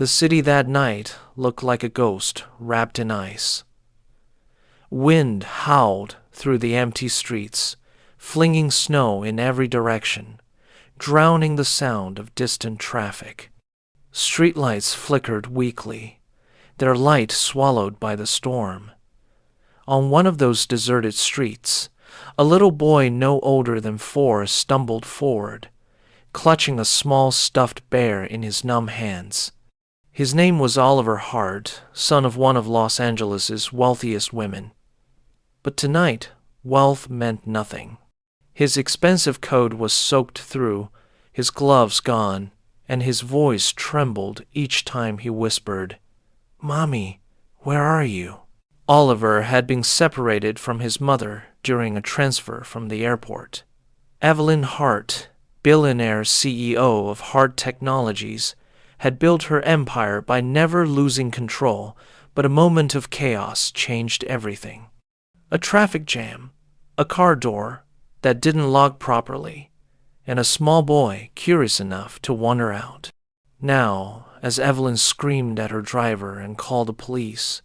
The city that night looked like a ghost wrapped in ice. Wind howled through the empty streets, flinging snow in every direction, drowning the sound of distant traffic. Streetlights flickered weakly, their light swallowed by the storm. On one of those deserted streets, a little boy no older than 4 stumbled forward, clutching a small stuffed bear in his numb hands. His name was Oliver Hart, son of one of Los Angeles's wealthiest women. But tonight, wealth meant nothing. His expensive coat was soaked through, his gloves gone, and his voice trembled each time he whispered, "Mommy, where are you?" Oliver had been separated from his mother during a transfer from the airport. Evelyn Hart, Billionaire CEO of Hart Technologies, had built her empire by never losing control, but a moment of chaos changed everything. A traffic jam, a car door that didn't lock properly, and a small boy curious enough to wander out. Now, as Evelyn screamed at her driver and called the police,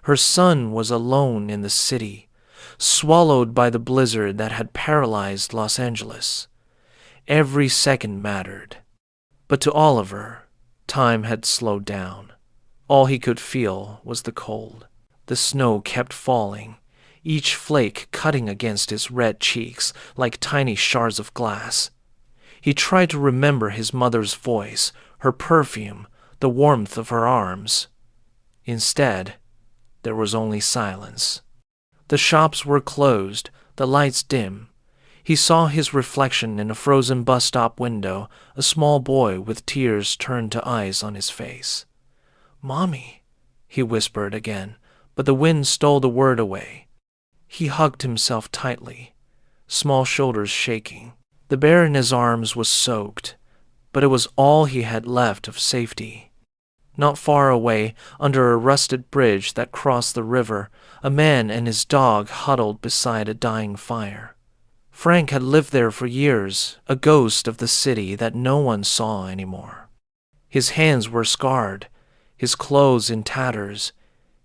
her son was alone in the city, swallowed by the blizzard that had paralyzed Los Angeles. Every second mattered. But to Oliver, time had slowed down. All he could feel was the cold. The snow kept falling, each flake cutting against his red cheeks like tiny shards of glass. He tried to remember his mother's voice, her perfume, the warmth of her arms. Instead, there was only silence. The shops were closed, the lights dim. He saw his reflection in a frozen bus stop window, a small boy with tears turned to eyes on his face. "Mommy," he whispered again, but the wind stole the word away. He hugged himself tightly, small shoulders shaking. The bear in his arms was soaked, but it was all he had left of safety. Not far away, under a rusted bridge that crossed the river, a man and his dog huddled beside a dying fire. Frank had lived there for years, a ghost of the city that no one saw anymore. His hands were scarred, his clothes in tatters,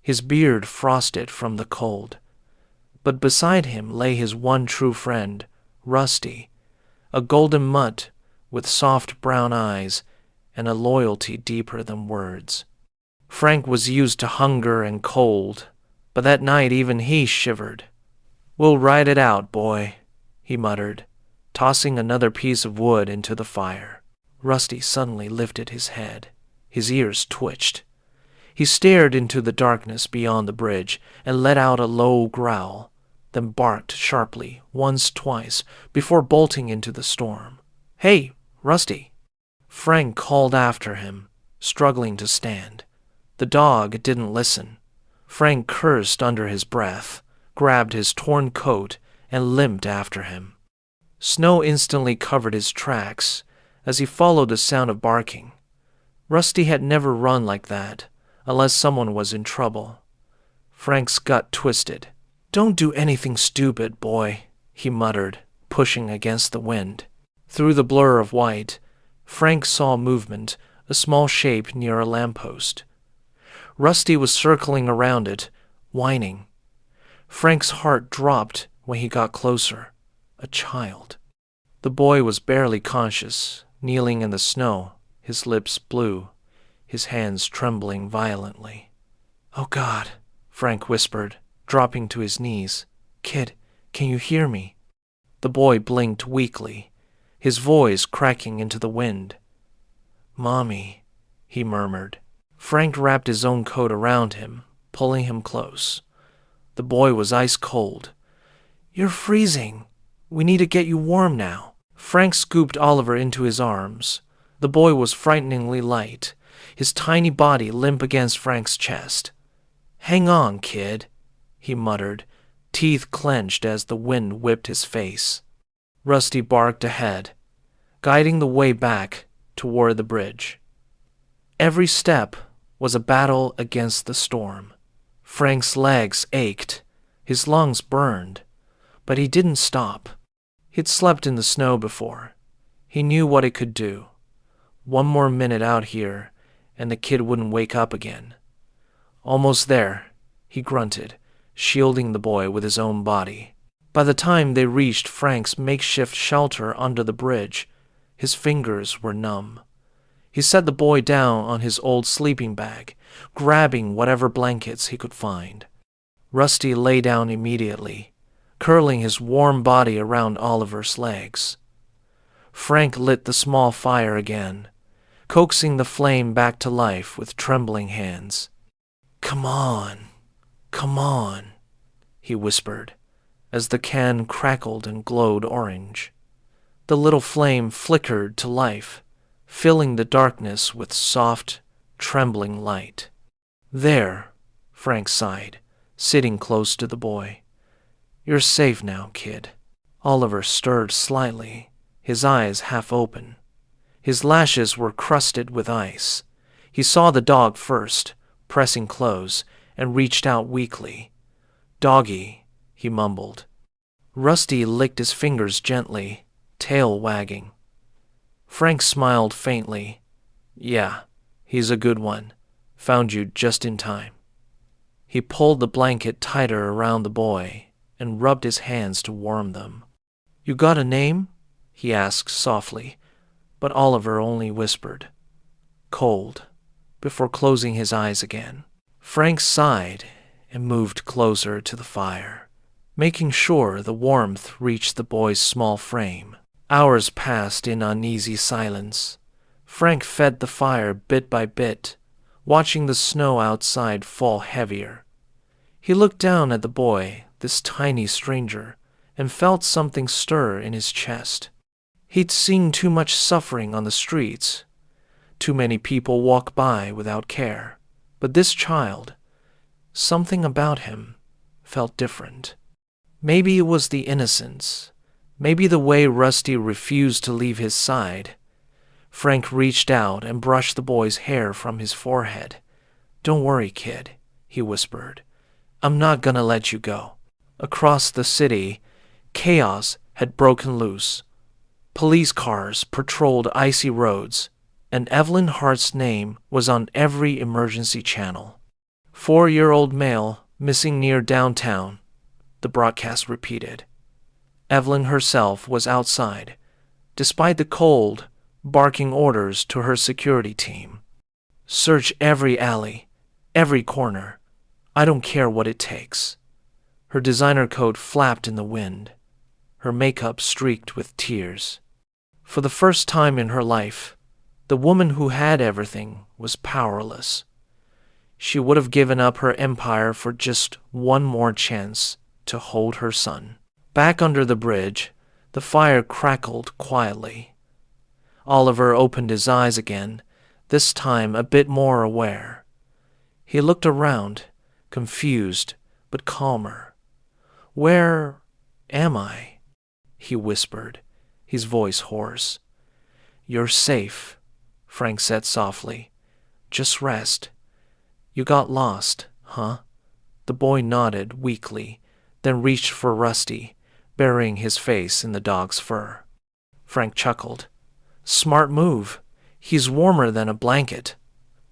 his beard frosted from the cold. But beside him lay his one true friend, Rusty, a golden mutt with soft brown eyes and a loyalty deeper than words. Frank was used to hunger and cold, but that night even he shivered. "We'll ride it out, boy," he muttered, tossing another piece of wood into the fire. Rusty suddenly lifted his head. His ears twitched. He stared into the darkness beyond the bridge and let out a low growl, then barked sharply once, twice, before bolting into the storm. "Hey, Rusty!" Frank called after him, struggling to stand. The dog didn't listen. Frank cursed under his breath, grabbed his torn coat, and limped after him. Snow instantly covered his tracks as he followed the sound of barking. Rusty had never run like that, unless someone was in trouble. Frank's gut twisted. "Don't do anything stupid, boy," he muttered, pushing against the wind. Through the blur of white, Frank saw movement, a small shape near a lamppost. Rusty was circling around it, whining. Frank's heart dropped when he got closer. A child. The boy was barely conscious, kneeling in the snow, his lips blue, his hands trembling violently. "Oh God," Frank whispered, dropping to his knees. "Kid, can you hear me?" The boy blinked weakly, his voice cracking into the wind. "Mommy," he murmured. Frank wrapped his own coat around him, pulling him close. The boy was ice cold. "You're freezing. We need to get you warm now." Frank scooped Oliver into his arms. The boy was frighteningly light, his tiny body limp against Frank's chest. "Hang on, kid," he muttered, teeth clenched as the wind whipped his face. Rusty barked ahead, guiding the way back toward the bridge. Every step was a battle against the storm. Frank's legs ached, his lungs burned, but he didn't stop. He'd slept in the snow before. He knew what it could do. One more minute out here, and the kid wouldn't wake up again. Almost there, he grunted, shielding the boy with his own body. By the time they reached Frank's makeshift shelter under the bridge, his fingers were numb. He set the boy down on his old sleeping bag, grabbing whatever blankets he could find. Rusty lay down immediately, curling his warm body around Oliver's legs. Frank lit the small fire again, coaxing the flame back to life with trembling hands. "Come on, come on," he whispered, as the can crackled and glowed orange. The little flame flickered to life, filling the darkness with soft, trembling light. "There," Frank sighed, sitting close to the boy. "You're safe now, kid." Oliver stirred slightly, his eyes half open. His lashes were crusted with ice. He saw the dog first, pressing close, and reached out weakly. "Doggy," he mumbled. Rusty licked his fingers gently, tail wagging. Frank smiled faintly. "Yeah, he's a good one. Found you just in time." He pulled the blanket tighter around the boy and rubbed his hands to warm them. "You got a name?" he asked softly, but Oliver only whispered, "Cold," before closing his eyes again. Frank sighed and moved closer to the fire, making sure the warmth reached the boy's small frame. Hours passed in uneasy silence. Frank fed the fire bit by bit, watching the snow outside fall heavier. He looked down at the boy, this tiny stranger, and felt something stir in his chest. He'd seen too much suffering on the streets. Too many people walk by without care. But this child, something about him, felt different. Maybe it was the innocence. Maybe the way Rusty refused to leave his side. Frank reached out and brushed the boy's hair from his forehead. "Don't worry, kid," he whispered. "I'm not gonna let you go." Across the city, chaos had broken loose. Police cars patrolled icy roads, and Evelyn Hart's name was on every emergency channel. 4-year-old male missing near downtown, the broadcast repeated. Evelyn herself was outside, despite the cold, barking orders to her security team. "Search every alley, every corner. I don't care what it takes." Her designer coat flapped in the wind, her makeup streaked with tears. For the first time in her life, the woman who had everything was powerless. She would have given up her empire for just one more chance to hold her son. Back under the bridge, the fire crackled quietly. Oliver opened his eyes again, this time a bit more aware. He looked around, confused but calmer. "Where am I?" he whispered, his voice hoarse. "You're safe," Frank said softly. "Just rest. You got lost, huh?" The boy nodded weakly, then reached for Rusty, burying his face in the dog's fur. Frank chuckled. "Smart move. He's warmer than a blanket."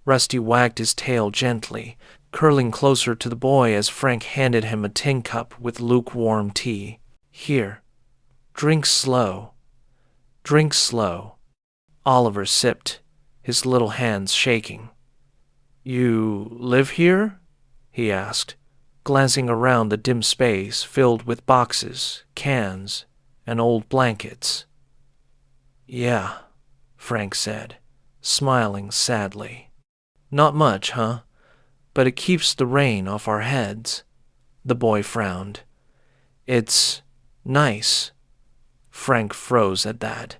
Rusty wagged his tail gently, curling closer to the boy as Frank handed him a tin cup with lukewarm tea. "Here. Drink slow. Drink slow." Oliver sipped, his little hands shaking. "You live here?" he asked, glancing around the dim space filled with boxes, cans, and old blankets. "Yeah," Frank said, smiling sadly. "Not much, huh? But it keeps the rain off our heads." The boy frowned. "It's nice." Frank froze at that.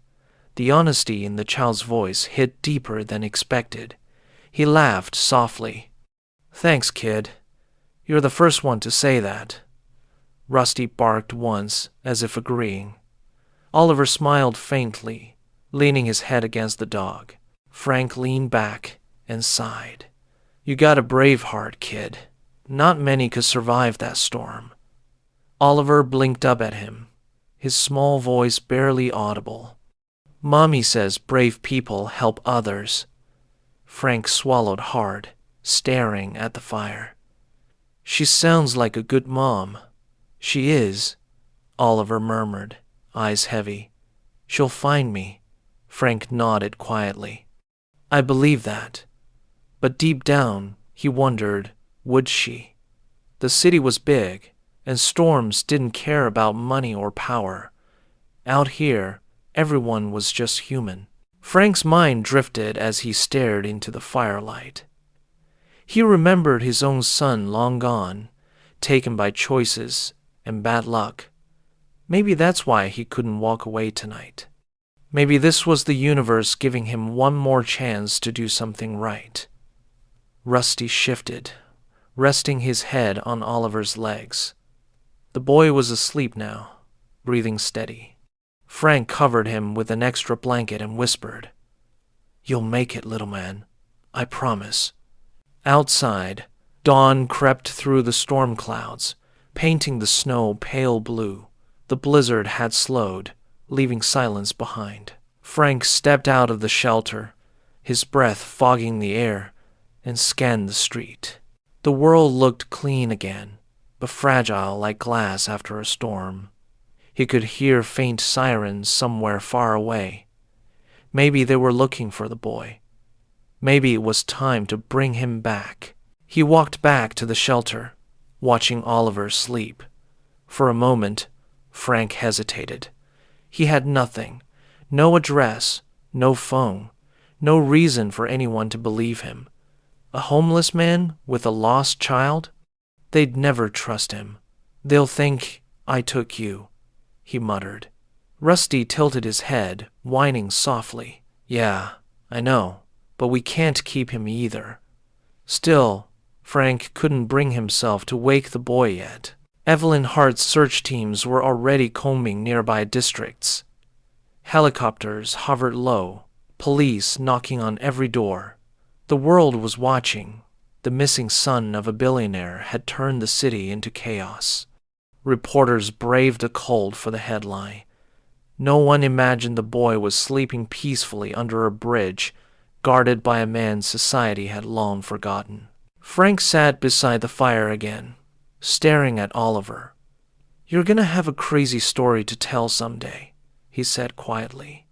The honesty in the child's voice hit deeper than expected. He laughed softly. "Thanks, kid. You're the first one to say that." Rusty barked once, as if agreeing. Oliver smiled faintly, leaning his head against the dog. Frank leaned back and sighed. "You got a brave heart, kid. Not many could survive that storm." Oliver blinked up at him, his small voice barely audible. "Mommy says brave people help others." Frank swallowed hard, staring at the fire. She sounds like a good mom. She is, Oliver murmured, eyes heavy. She'll find me. Frank nodded quietly. I believe that. But deep down, he wondered, would she? The city was big, and storms didn't care about money or power. Out here, everyone was just human. Frank's mind drifted as he stared into the firelight. He remembered his own son long gone, taken by choices and bad luck. Maybe that's why he couldn't walk away tonight. Maybe this was the universe giving him one more chance to do something right. Rusty shifted, resting his head on Oliver's legs. The boy was asleep now, breathing steady. Frank covered him with an extra blanket and whispered, You'll make it, little man. I promise. Outside, dawn crept through the storm clouds, painting the snow pale blue. The blizzard had slowed, leaving silence behind. Frank stepped out of the shelter, his breath fogging the air, and scanned the street. The world looked clean again, but fragile like glass after a storm. He could hear faint sirens somewhere far away. Maybe they were looking for the boy. Maybe it was time to bring him back. He walked back to the shelter, watching Oliver sleep. For a moment, Frank hesitated. He had nothing, no address, no phone, no reason for anyone to believe him. A homeless man with a lost child? They'd never trust him. They'll think I took you, he muttered. Rusty tilted his head, whining softly. Yeah, I know, but we can't keep him either. Still, Frank couldn't bring himself to wake the boy yet. Evelyn Hart's search teams were already combing nearby districts. Helicopters hovered low, police knocking on every door. The world was watching. The missing son of a billionaire had turned the city into chaos. Reporters braved the cold for the headline. No one imagined the boy was sleeping peacefully under a bridge, guarded by a man society had long forgotten. Frank sat beside the fire again, staring at Oliver. You're gonna have a crazy story to tell someday, he said quietly.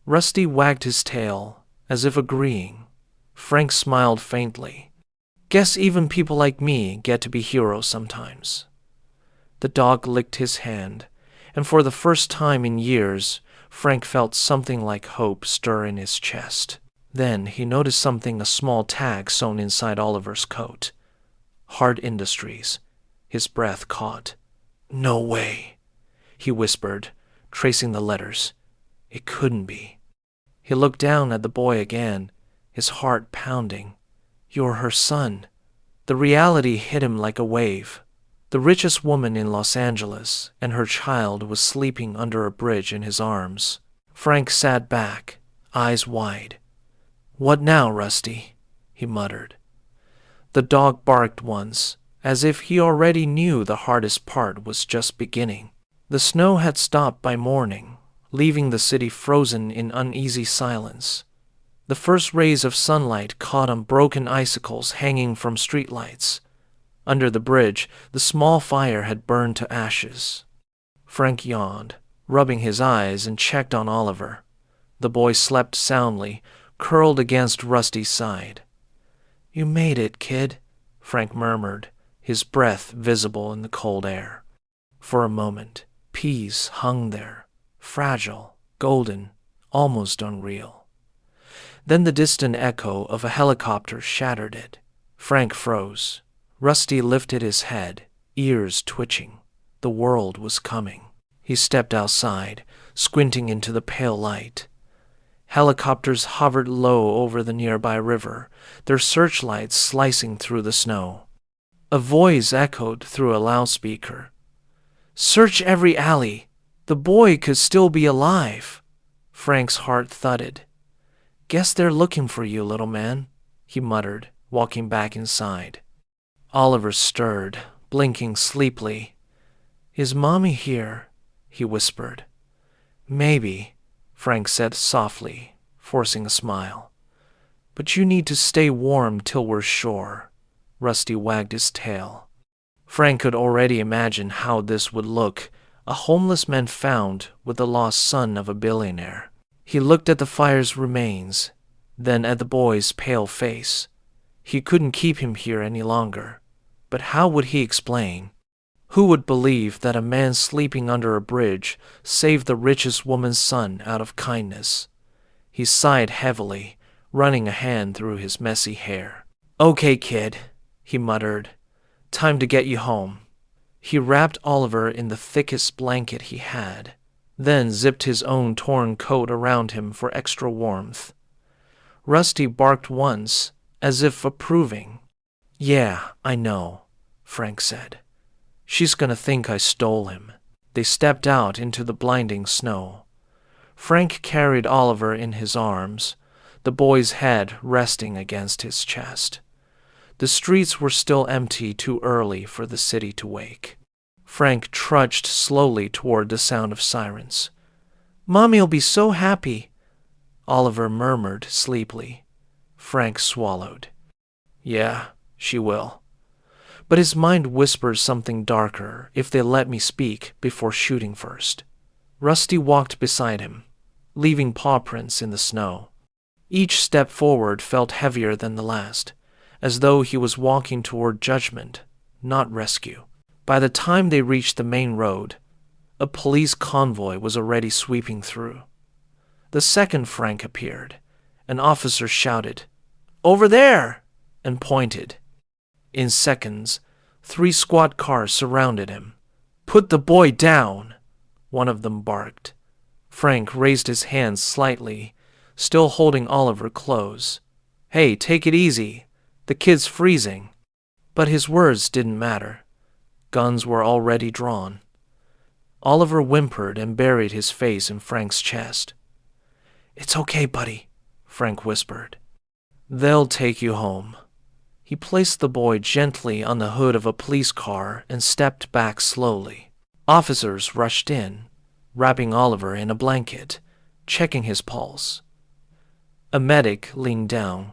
Rusty wagged his tail, as if agreeing. Frank smiled faintly. Guess even people like me get to be heroes sometimes. The dog licked his hand, and for the first time in years, Frank felt something like hope stir in his chest. Then he noticed a small tag sewn inside Oliver's coat. Hard Industries. His breath caught. No way, he whispered, tracing the letters. It couldn't be. He looked down at the boy again, his heart pounding. You're her son. The reality hit him like a wave. The richest woman in Los Angeles and her child was sleeping under a bridge in his arms. Frank sat back, eyes wide. What now, Rusty? He muttered. The dog barked once, as if he already knew the hardest part was just beginning. The snow had stopped by morning, leaving the city frozen in uneasy silence. The first rays of sunlight caught on broken icicles hanging from streetlights. Under the bridge, the small fire had burned to ashes. Frank yawned, rubbing his eyes, and checked on Oliver. The boy slept soundly, curled against Rusty's side. You made it, kid, Frank murmured, his breath visible in the cold air. For a moment, peace hung there, fragile, golden, almost unreal. Then the distant echo of a helicopter shattered it. Frank froze. Rusty lifted his head, ears twitching. The world was coming. He stepped outside, squinting into the pale light. Helicopters hovered low over the nearby river, their searchlights slicing through the snow. A voice echoed through a loudspeaker. Search every alley. The boy could still be alive. Frank's heart thudded. Guess they're looking for you, little man, he muttered, walking back inside. Oliver stirred, blinking sleepily. Is Mommy here? He whispered. Maybe, Frank said softly, forcing a smile. But you need to stay warm till we're sure. Rusty wagged his tail. Frank could already imagine how this would look, a homeless man found with the lost son of a billionaire. He looked at the fire's remains, then at the boy's pale face. He couldn't keep him here any longer. But how would he explain? Who would believe that a man sleeping under a bridge saved the richest woman's son out of kindness? He sighed heavily, running a hand through his messy hair. "Okay, kid," he muttered. "Time to get you home." He wrapped Oliver in the thickest blanket he had, then zipped his own torn coat around him for extra warmth. Rusty barked once, as if approving. "Yeah, I know," Frank said. "She's gonna think I stole him." They stepped out into the blinding snow. Frank carried Oliver in his arms, the boy's head resting against his chest. The streets were still empty, too early for the city to wake. Frank trudged slowly toward the sound of sirens. "Mommy'll be so happy," Oliver murmured sleepily. Frank swallowed. "Yeah, she will. But his mind whispers something darker, if they let me speak before shooting first." Rusty walked beside him, leaving paw prints in the snow. Each step forward felt heavier than the last, as though he was walking toward judgment, not rescue. By the time they reached the main road, a police convoy was already sweeping through. The second Frank appeared, an officer shouted, "Over there!" and pointed. In seconds, 3 squad cars surrounded him. "Put the boy down!" one of them barked. Frank raised his hands slightly, still holding Oliver close. "Hey, take it easy. The kid's freezing." But his words didn't matter. Guns were already drawn. Oliver whimpered and buried his face in Frank's chest. "It's okay, buddy," Frank whispered. "They'll take you home." He placed the boy gently on the hood of a police car and stepped back slowly. Officers rushed in, wrapping Oliver in a blanket, checking his pulse. A medic leaned down,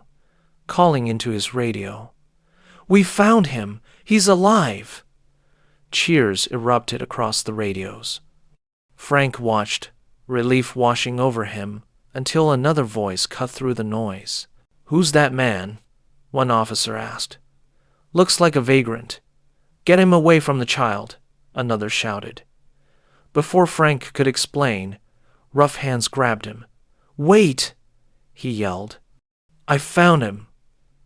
calling into his radio. "We found him! He's alive!" Cheers erupted across the radios. Frank watched, relief washing over him, until another voice cut through the noise. "Who's that man?" one officer asked. "Looks like a vagrant. Get him away from the child," another shouted. Before Frank could explain, rough hands grabbed him. "Wait!" he yelled. "I found him."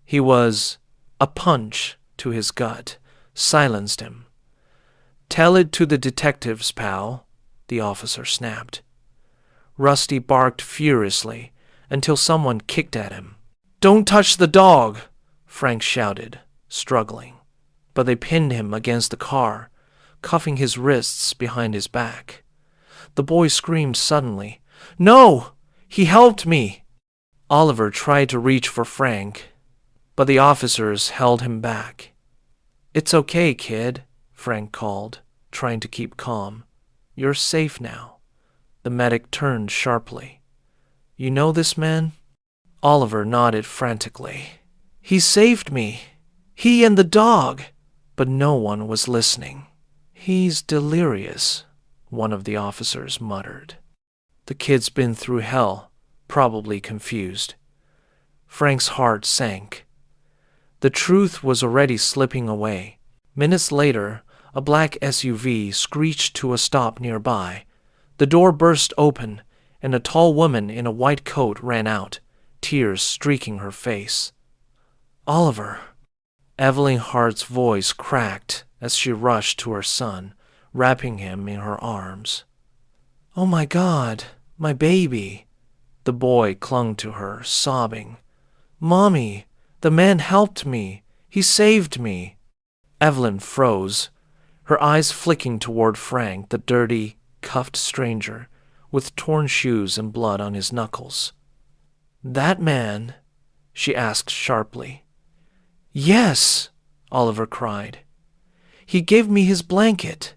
He was... A punch to his gut silenced him. "Tell it to the detectives, pal," the officer snapped. Rusty barked furiously until someone kicked at him. "Don't touch the dog!" Frank shouted, struggling. But they pinned him against the car, cuffing his wrists behind his back. The boy screamed suddenly. "No! He helped me!" Oliver tried to reach for Frank, but the officers held him back. "It's okay, kid," Frank called, trying to keep calm. "You're safe now." The medic turned sharply. "You know this man?" Oliver nodded frantically. "He saved me. He and the dog." But no one was listening. "He's delirious," one of the officers muttered. "The kid's been through hell, probably confused." Frank's heart sank. The truth was already slipping away. Minutes later, a black SUV screeched to a stop nearby. The door burst open, and a tall woman in a white coat ran out, tears streaking her face. "Oliver!" Evelyn Hart's voice cracked as she rushed to her son, wrapping him in her arms. "Oh my God, my baby!" The boy clung to her, sobbing. "Mommy, the man helped me. He saved me." Evelyn froze, her eyes flicking toward Frank, the dirty, cuffed stranger, with torn shoes and blood on his knuckles. "That man?" she asked sharply. "Yes," Oliver cried. "He gave me his blanket."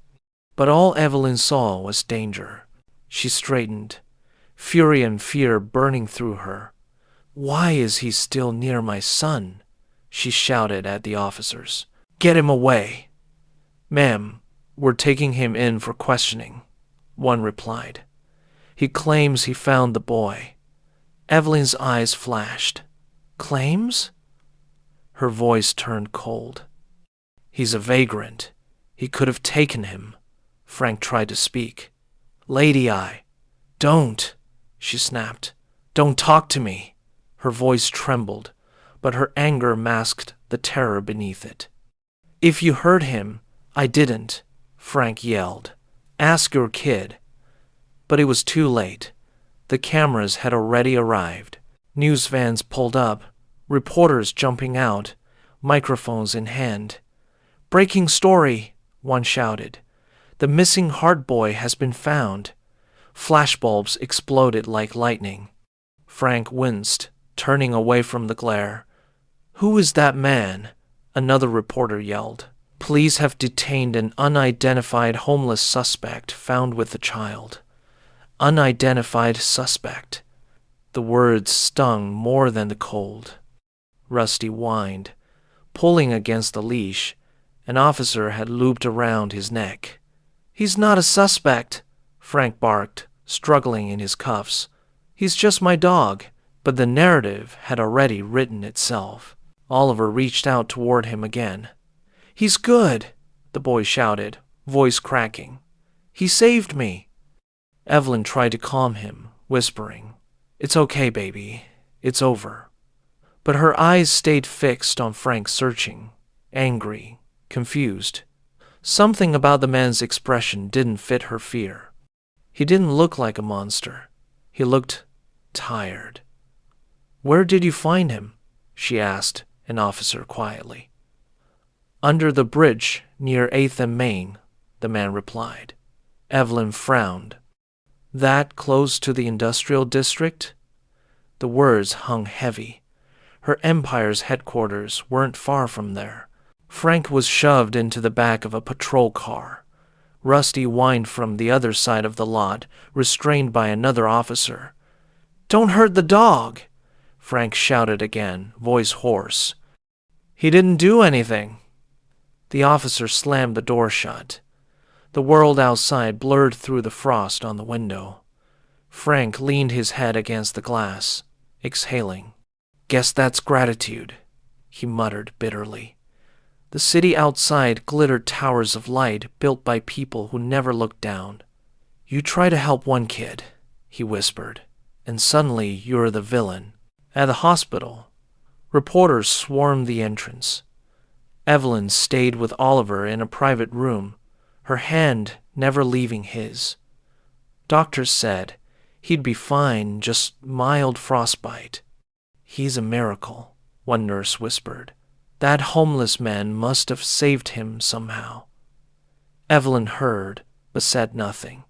But all Evelyn saw was danger. She straightened, fury and fear burning through her. Why is he still near my son? She shouted at the officers. Get him away. Ma'am, we're taking him in for questioning, one replied. He claims he found the boy. Evelyn's eyes flashed. Claims? Her voice turned cold. He's a vagrant. He could have taken him. Frank tried to speak. Lady Eye. Don't, she snapped. Don't talk to me. Her voice trembled, but her anger masked the terror beneath it. If you hurt him, I didn't, Frank yelled. Ask your kid. But it was too late. The cameras had already arrived. News vans pulled up, reporters jumping out, microphones in hand. Breaking story, one shouted. The missing Hart boy has been found. Flashbulbs exploded like lightning. Frank winced, turning away from the glare. Who is that man? Another reporter yelled. Police have detained an unidentified homeless suspect found with the child. Unidentified suspect. The words stung more than the cold. Rusty whined, pulling against the leash. An officer had looped around his neck. He's not a suspect, Frank barked, struggling in his cuffs. He's just my dog. But the narrative had already written itself. Oliver reached out toward him again. He's good, the boy shouted, voice cracking. He saved me. Evelyn tried to calm him, whispering, It's okay, baby. It's over. But her eyes stayed fixed on Frank, searching, angry, confused. Something about the man's expression didn't fit her fear. He didn't look like a monster. He looked tired. Where did you find him? She asked an officer quietly. Under the bridge near 8th and Main, the man replied. Evelyn frowned. That close to the industrial district? The words hung heavy. Her empire's headquarters weren't far from there. Frank was shoved into the back of a patrol car. Rusty whined from the other side of the lot, restrained by another officer. Don't hurt the dog, Frank shouted again, voice hoarse. He didn't do anything. The officer slammed the door shut. The world outside blurred through the frost on the window. Frank leaned his head against the glass, exhaling. Guess that's gratitude, he muttered bitterly. The city outside glittered towers of light built by people who never looked down. You try to help one kid, he whispered, and suddenly you're the villain. At the hospital, reporters swarmed the entrance. Evelyn stayed with Oliver in a private room, her hand never leaving his. Doctors said he'd be fine, just mild frostbite. He's a miracle, one nurse whispered. That homeless man must have saved him somehow. Evelyn heard, but said nothing.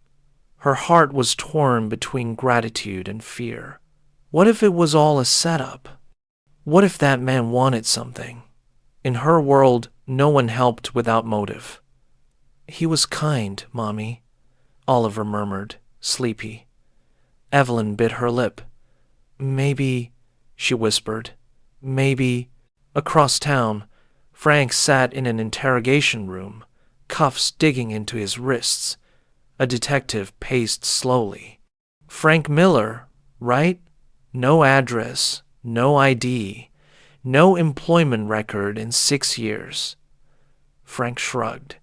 Her heart was torn between gratitude and fear. What if it was all a setup? What if that man wanted something? In her world, no one helped without motive. He was kind, Mommy, Oliver murmured, sleepy. Evelyn bit her lip. Maybe, she whispered, maybe. Across town, Frank sat in an interrogation room, cuffs digging into his wrists. A detective paced slowly. Frank Miller, right? No address, no ID, no employment record in 6 years. Frank shrugged.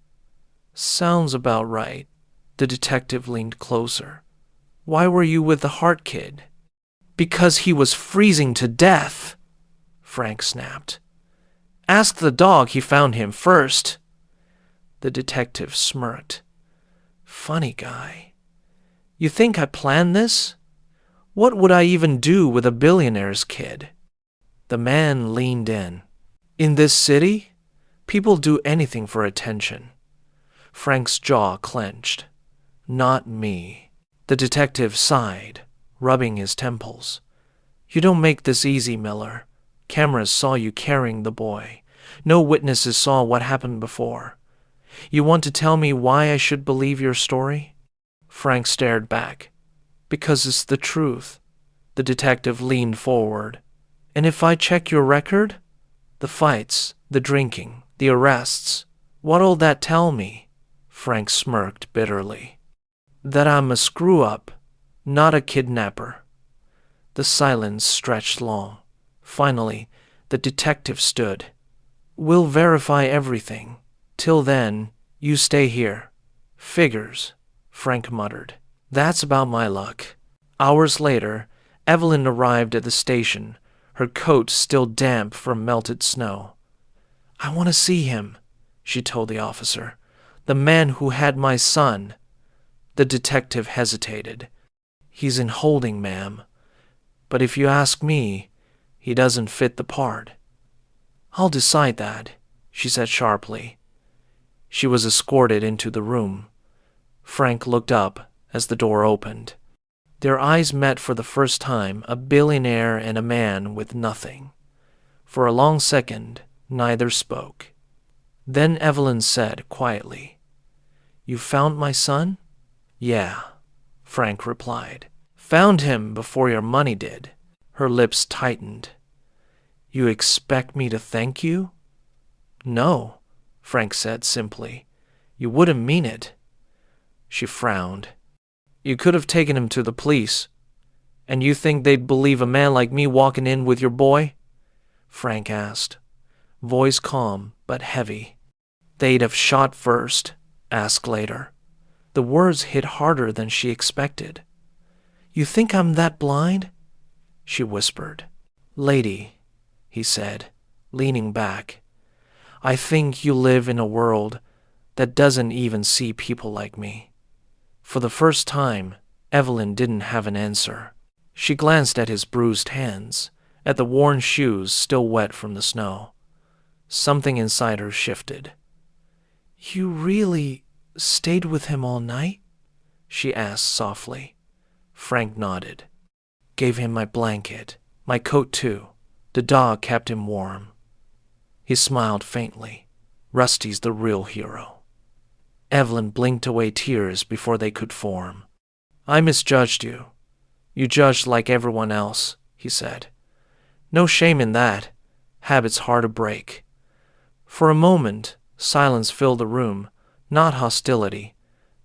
Sounds about right. The detective leaned closer. Why were you with the Hart kid? Because he was freezing to death, Frank snapped. Ask the dog he found him first. The detective smirked. Funny guy. You think I planned this? What would I even do with a billionaire's kid? The man leaned in. In this city, people do anything for attention. Frank's jaw clenched. Not me. The detective sighed, rubbing his temples. You don't make this easy, Miller. Cameras saw you carrying the boy. No witnesses saw what happened before. You want to tell me why I should believe your story? Frank stared back. Because it's the truth. The detective leaned forward. And if I check your record? The fights, the drinking, the arrests, what'll that tell me? Frank smirked bitterly. That I'm a screw-up, not a kidnapper. The silence stretched long. Finally, the detective stood. We'll verify everything. Till then, you stay here. Figures, Frank muttered. That's about my luck. Hours later, Evelyn arrived at the station, her coat still damp from melted snow. I want to see him, she told the officer. The man who had my son. The detective hesitated. He's in holding, ma'am. But if you ask me, he doesn't fit the part. I'll decide that, she said sharply. She was escorted into the room. Frank looked up as the door opened. Their eyes met for the first time, a billionaire and a man with nothing. For a long second, neither spoke. Then Evelyn said quietly, You found my son? Yeah, Frank replied. Found him before your money did. Her lips tightened. You expect me to thank you? No, Frank said simply. You wouldn't mean it. She frowned. You could have taken him to the police. And you think they'd believe a man like me walking in with your boy? Frank asked, voice calm but heavy. They'd have shot first, asked later. The words hit harder than she expected. You think I'm that blind? She whispered. Lady, he said, leaning back, I think you live in a world that doesn't even see people like me. For the first time, Evelyn didn't have an answer. She glanced at his bruised hands, at the worn shoes still wet from the snow. Something inside her shifted. You really stayed with him all night? She asked softly. Frank nodded. Gave him my blanket, my coat too. The dog kept him warm. He smiled faintly. Rusty's the real hero. Evelyn blinked away tears before they could form. I misjudged you. You judged like everyone else, he said. No shame in that. Habits hard to break. For a moment, silence filled the room, not hostility,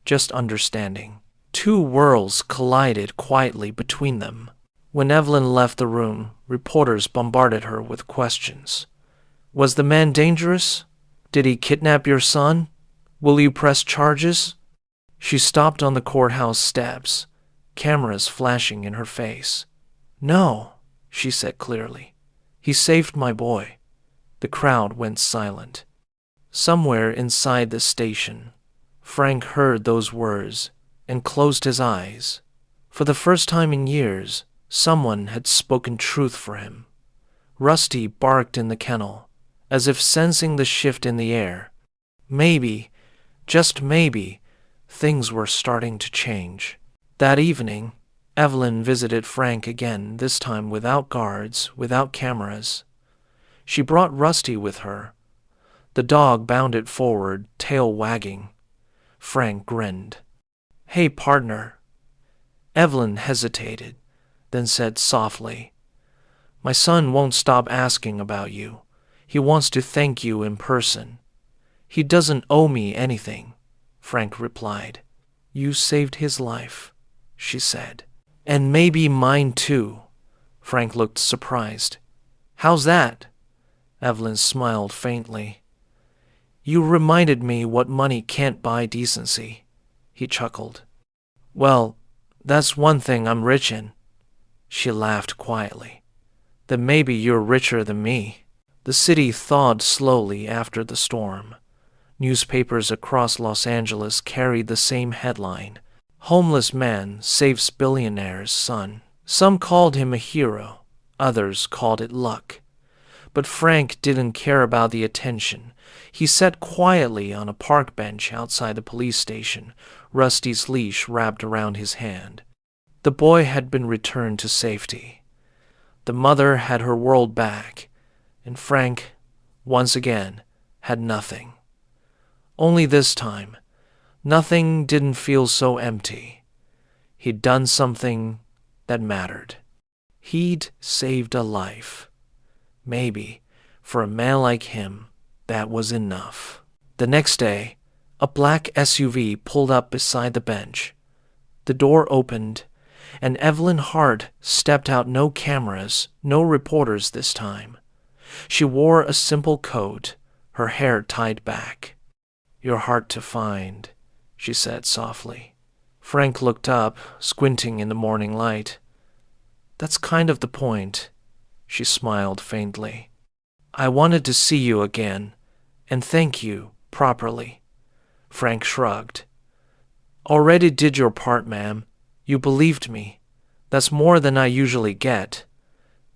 just understanding. Two worlds collided quietly between them. When Evelyn left the room, reporters bombarded her with questions. Was the man dangerous? Did he kidnap your son? Will you press charges? She stopped on the courthouse steps, cameras flashing in her face. No, she said clearly. He saved my boy. The crowd went silent. Somewhere inside the station, Frank heard those words and closed his eyes. For the first time in years, someone had spoken truth for him. Rusty barked in the kennel, as if sensing the shift in the air. Maybe, just maybe, things were starting to change. That evening, Evelyn visited Frank again, this time without guards, without cameras. She brought Rusty with her. The dog bounded forward, tail wagging. Frank grinned. Hey, partner. Evelyn hesitated, then said softly, My son won't stop asking about you. He wants to thank you in person. He doesn't owe me anything, Frank replied. You saved his life, she said. And maybe mine too. Frank looked surprised. How's that? Evelyn smiled faintly. You reminded me what money can't buy decency, he chuckled. Well, that's one thing I'm rich in. She laughed quietly. Then maybe you're richer than me. The city thawed slowly after the storm. Newspapers across Los Angeles carried the same headline. Homeless man saves billionaire's son. Some called him a hero. Others called it luck. But Frank didn't care about the attention. He sat quietly on a park bench outside the police station, Rusty's leash wrapped around his hand. The boy had been returned to safety. The mother had her world back, and Frank, once again, had nothing. Only this time, nothing didn't feel so empty. He'd done something that mattered. He'd saved a life. Maybe, for a man like him, that was enough. The next day, a black SUV pulled up beside the bench. The door opened, and Evelyn Hart stepped out. No cameras, no reporters this time. She wore a simple coat, her hair tied back. "You're hard to find," she said softly. Frank looked up, squinting in the morning light. "That's kind of the point," she smiled faintly. "I wanted to see you again, and thank you properly." Frank shrugged. "Already did your part, ma'am. You believed me. That's more than I usually get."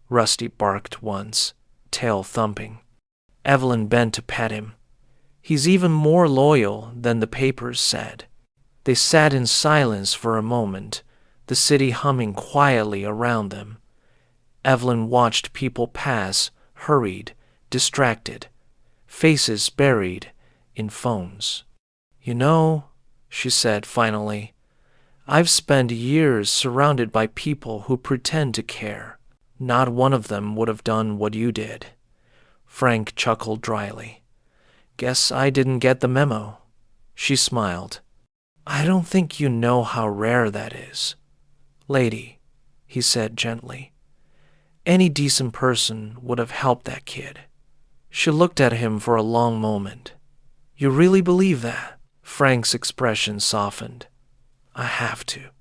Rusty barked once, tail thumping. Evelyn bent to pet him. "He's even more loyal than the papers said." They sat in silence for a moment, the city humming quietly around them. Evelyn watched people pass, hurried, distracted, faces buried in phones. "You know," she said finally, "I've spent years surrounded by people who pretend to care. Not one of them would have done what you did." Frank chuckled dryly. "Guess I didn't get the memo." She smiled. "I don't think you know how rare that is." "Lady," he said gently, "any decent person would have helped that kid." She looked at him for a long moment. "You really believe that?" Frank's expression softened. "I have to."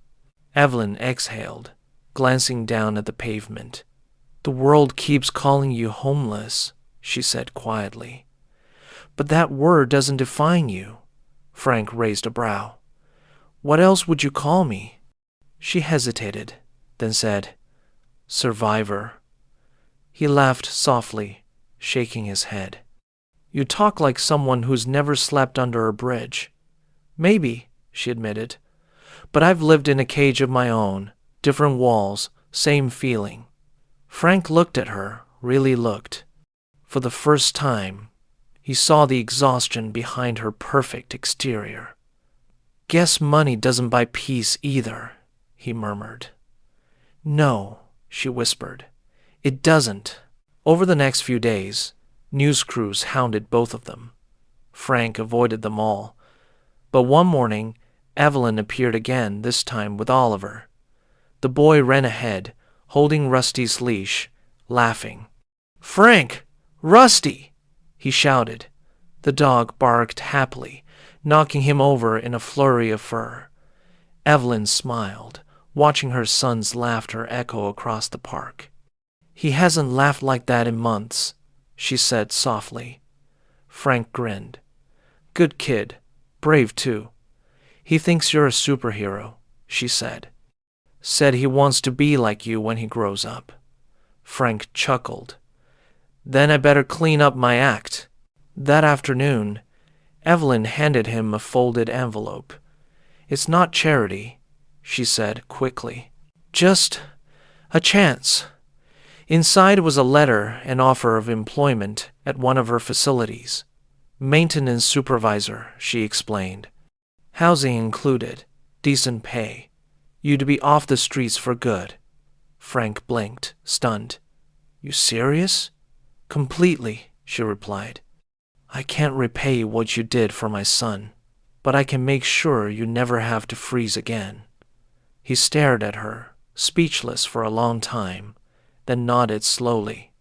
Evelyn exhaled, glancing down at the pavement. "The world keeps calling you homeless," she said quietly. "But that word doesn't define you." Frank raised a brow. "What else would you call me?" She hesitated, then said, "Survivor." He laughed softly, shaking his head. "You talk like someone who's never slept under a bridge." "Maybe," she admitted, "but I've lived in a cage of my own, different walls, same feeling." Frank looked at her, really looked. For the first time, he saw the exhaustion behind her perfect exterior. "Guess money doesn't buy peace either," he murmured. "No," she whispered, "it doesn't." Over the next few days, news crews hounded both of them. Frank avoided them all. But one morning, Evelyn appeared again, this time with Oliver. The boy ran ahead, holding Rusty's leash, laughing. "Frank! Rusty!" he shouted. The dog barked happily, knocking him over in a flurry of fur. Evelyn smiled, watching her son's laughter echo across the park. "He hasn't laughed like that in months," she said softly. Frank grinned. "Good kid. Brave, too. He thinks you're a superhero," she said. "Said he wants to be like you when he grows up." Frank chuckled. "Then I better clean up my act." That afternoon, Evelyn handed him a folded envelope. "It's not charity," she said quickly. "Just a chance." Inside was a letter, an offer of employment at one of her facilities. "Maintenance supervisor," she explained. "Housing included, decent pay. You'd be off the streets for good." Frank blinked, stunned. "You serious?" "Completely," she replied. "I can't repay what you did for my son, but I can make sure you never have to freeze again." He stared at her, speechless for a long time, then nodded slowly.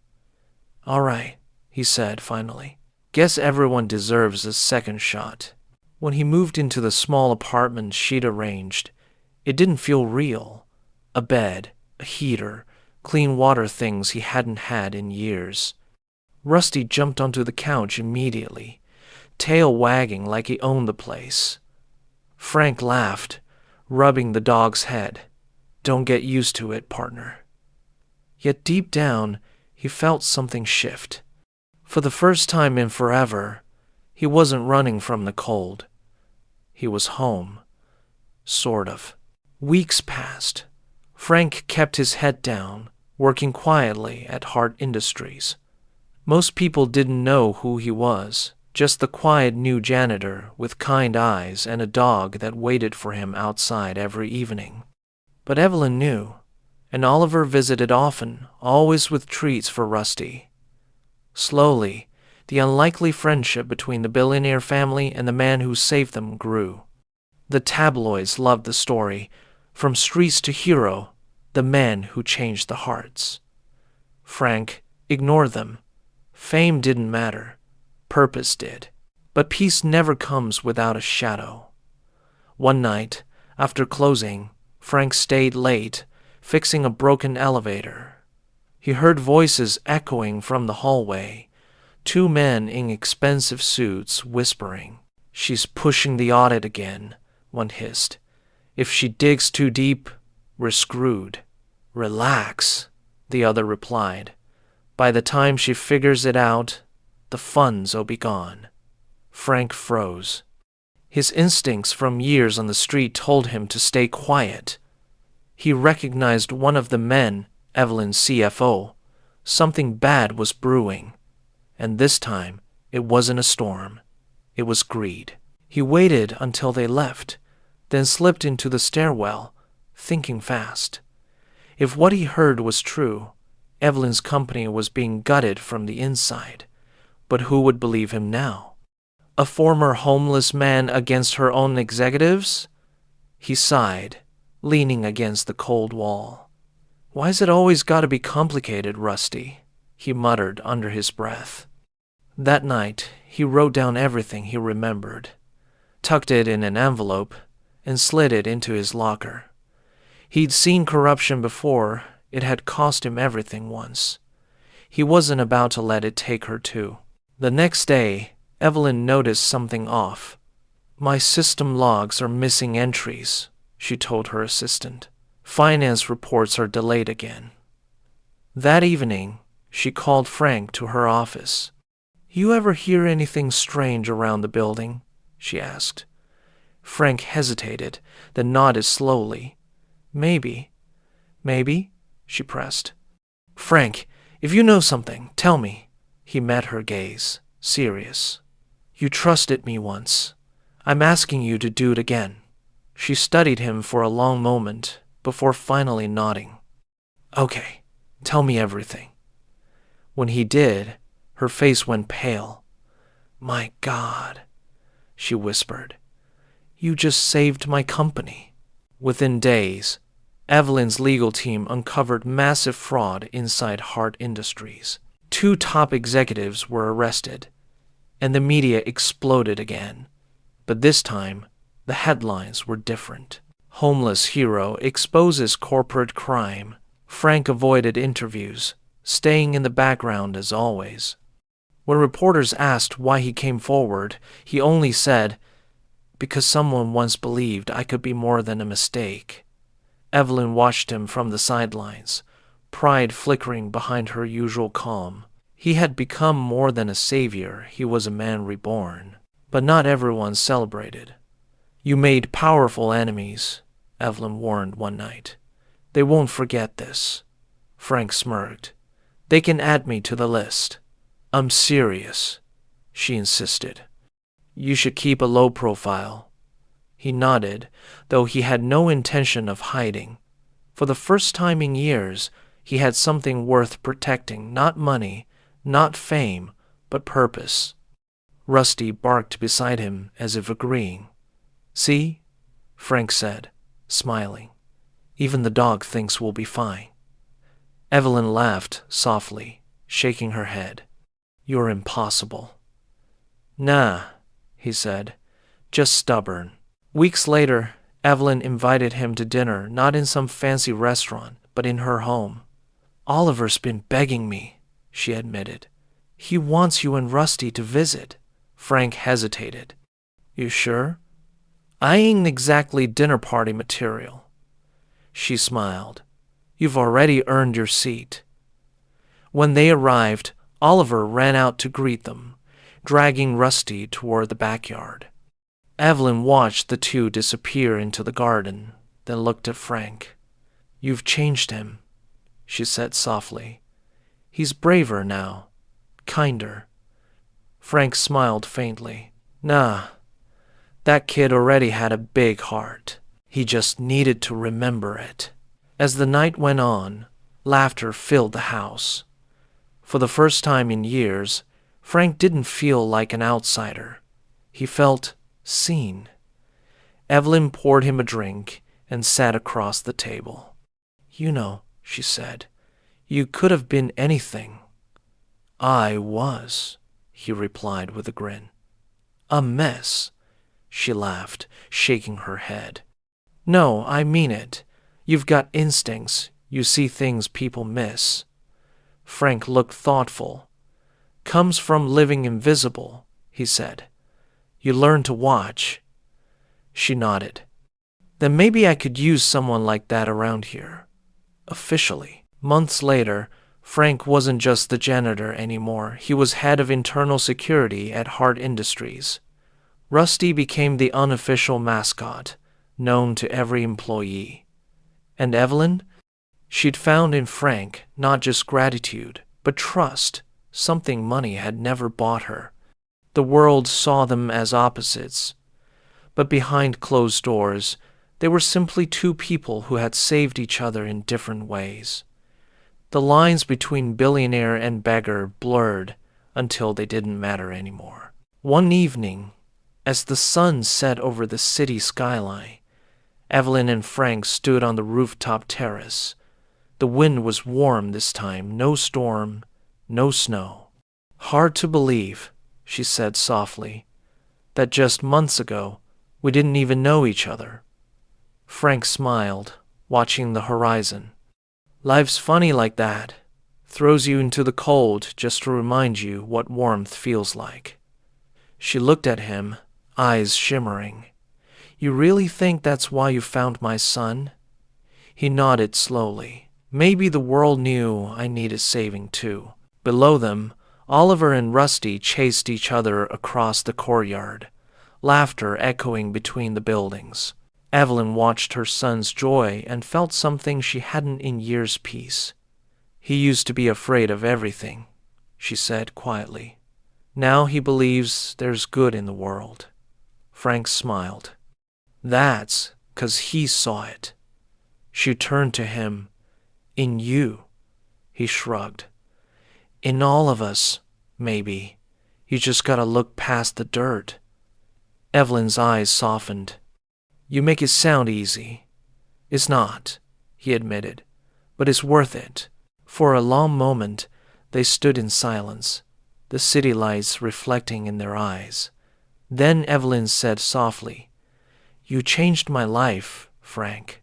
"All right," he said finally. "Guess everyone deserves a second shot." When he moved into the small apartment she'd arranged, it didn't feel real. A bed, a heater, clean water, things he hadn't had in years. Rusty jumped onto the couch immediately, tail wagging like he owned the place. Frank laughed, rubbing the dog's head. "Don't get used to it, partner." Yet deep down, he felt something shift. For the first time in forever, he wasn't running from the cold. He was home. Sort of. Weeks passed. Frank kept his head down, working quietly at Hart Industries. Most people didn't know who he was, just the quiet new janitor with kind eyes and a dog that waited for him outside every evening. But Evelyn knew, and Oliver visited often, always with treats for Rusty. Slowly, the unlikely friendship between the billionaire family and the man who saved them grew. The tabloids loved the story, from streets to hero, the man who changed the hearts. Frank ignored them. Fame didn't matter. Purpose did. But peace never comes without a shadow. One night, after closing, Frank stayed late, fixing a broken elevator. He heard voices echoing from the hallway, two men in expensive suits whispering. "She's pushing the audit again," one hissed. "If she digs too deep, we're screwed." "Relax," the other replied. "By the time she figures it out, the funds'll be gone." Frank froze. His instincts from years on the street told him to stay quiet. He recognized one of the men, Evelyn's CFO. Something bad was brewing. And this time, it wasn't a storm. It was greed. He waited until they left, then slipped into the stairwell, thinking fast. If what he heard was true, Evelyn's company was being gutted from the inside. But who would believe him now? A former homeless man against her own executives? He sighed, leaning against the cold wall. "Why's it always got to be complicated, Rusty?" he muttered under his breath. That night, he wrote down everything he remembered, tucked it in an envelope, and slid it into his locker. He'd seen corruption before. It had cost him everything once. He wasn't about to let it take her too. The next day, Evelyn noticed something off. "My system logs are missing entries," she told her assistant. "Finance reports are delayed again." That evening, she called Frank to her office. "You ever hear anything strange around the building?" she asked. Frank hesitated, then nodded slowly. Maybe, she pressed. "Frank, if you know something, tell me." He met her gaze, serious. "You trusted me once. I'm asking you to do it again." She studied him for a long moment before finally nodding. "Okay, tell me everything." When he did, her face went pale. "My God," she whispered. "You just saved my company." Within days, Evelyn's legal team uncovered massive fraud inside Hart Industries. 2 top executives were arrested, and the media exploded again. But this time, the headlines were different. "Homeless hero exposes corporate crime." Frank avoided interviews, staying in the background as always. When reporters asked why he came forward, he only said, "Because someone once believed I could be more than a mistake." Evelyn watched him from the sidelines, pride flickering behind her usual calm. He had become more than a savior. He was a man reborn. But not everyone celebrated. "You made powerful enemies," Evelyn warned one night. "They won't forget this." Frank smirked. "They can add me to the list." "I'm serious," she insisted. "You should keep a low profile." He nodded, though he had no intention of hiding. For the first time in years, he had something worth protecting, not money, not fame, but purpose. Rusty barked beside him as if agreeing. "See?" Frank said, smiling. "Even the dog thinks we'll be fine." Evelyn laughed softly, shaking her head. "You're impossible." "Nah," he said, "just stubborn." Weeks later, Evelyn invited him to dinner, not in some fancy restaurant, but in her home. "Oliver's been begging me," she admitted. "He wants you and Rusty to visit." Frank hesitated. "You sure? I ain't exactly dinner party material." She smiled. "You've already earned your seat." When they arrived, Oliver ran out to greet them, dragging Rusty toward the backyard. Evelyn watched the two disappear into the garden, then looked at Frank. "You've changed him," she said softly. "He's braver now, kinder." Frank smiled faintly. "Nah, that kid already had a big heart. He just needed to remember it." As the night went on, laughter filled the house. For the first time in years, Frank didn't feel like an outsider. He felt seen. Evelyn poured him a drink and sat across the table. "You know," she said, "you could have been anything." "I was," he replied with a grin. "A mess," she laughed, shaking her head. "No, I mean it. You've got instincts. You see things people miss." Frank looked thoughtful. "Comes from living invisible," he said. "You learn to watch." She nodded. "Then maybe I could use someone like that around here." Officially. Months later, Frank wasn't just the janitor anymore. He was head of internal security at Hart Industries. Rusty became the unofficial mascot, known to every employee. And Evelyn? She'd found in Frank not just gratitude, but trust, something money had never bought her. The world saw them as opposites. But behind closed doors, they were simply two people who had saved each other in different ways. The lines between billionaire and beggar blurred until they didn't matter anymore. One evening, as the sun set over the city skyline, Evelyn and Frank stood on the rooftop terrace. The wind was warm this time, no storm, no snow. "Hard to believe," she said softly, "that just months ago we didn't even know each other." Frank smiled, watching the horizon. "Life's funny like that. Throws you into the cold just to remind you what warmth feels like." She looked at him, eyes shimmering. "You really think that's why you found my son?" He nodded slowly. Maybe the world knew I needed saving too. Below them, Oliver and Rusty chased each other across the courtyard, laughter echoing between the buildings. Evelyn watched her son's joy and felt something she hadn't in years' peace. "He used to be afraid of everything," she said quietly. "Now he believes there's good in the world." Frank smiled. "That's 'cause he saw it." She turned to him. "In you." He shrugged. "In all of us, maybe. You just gotta look past the dirt." Evelyn's eyes softened. "You make it sound easy." "It's not," he admitted, "but it's worth it." For a long moment, they stood in silence, the city lights reflecting in their eyes. Then Evelyn said softly, "You changed my life, Frank."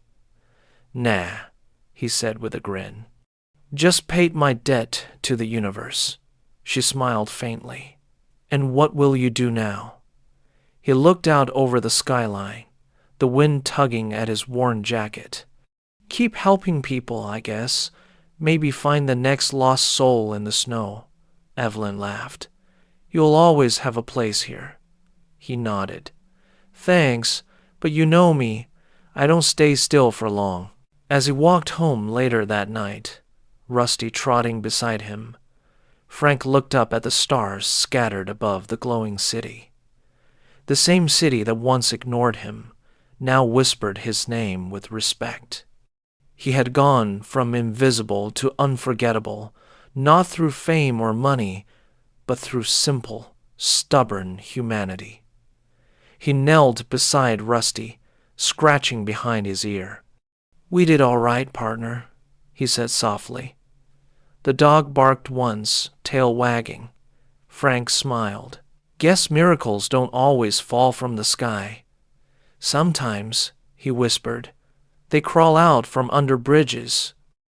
"Nah," he said with a grin. "Just paid my debt to the universe." She smiled faintly. "And what will you do now?" He looked out over the skyline, the wind tugging at his worn jacket. "Keep helping people, I guess. Maybe find the next lost soul in the snow." Evelyn laughed. "You'll always have a place here." He nodded. "Thanks, but you know me. I don't stay still for long." As he walked home later that night, Rusty trotting beside him, Frank looked up at the stars scattered above the glowing city. The same city that once ignored him now whispered his name with respect. He had gone from invisible to unforgettable, not through fame or money, but through simple, stubborn humanity. He knelt beside Rusty, scratching behind his ear. "We did all right, partner," he said softly. The dog barked once, tail wagging. Frank smiled. "Guess miracles don't always fall from the sky." "Sometimes," he whispered, "they crawl out from under bridges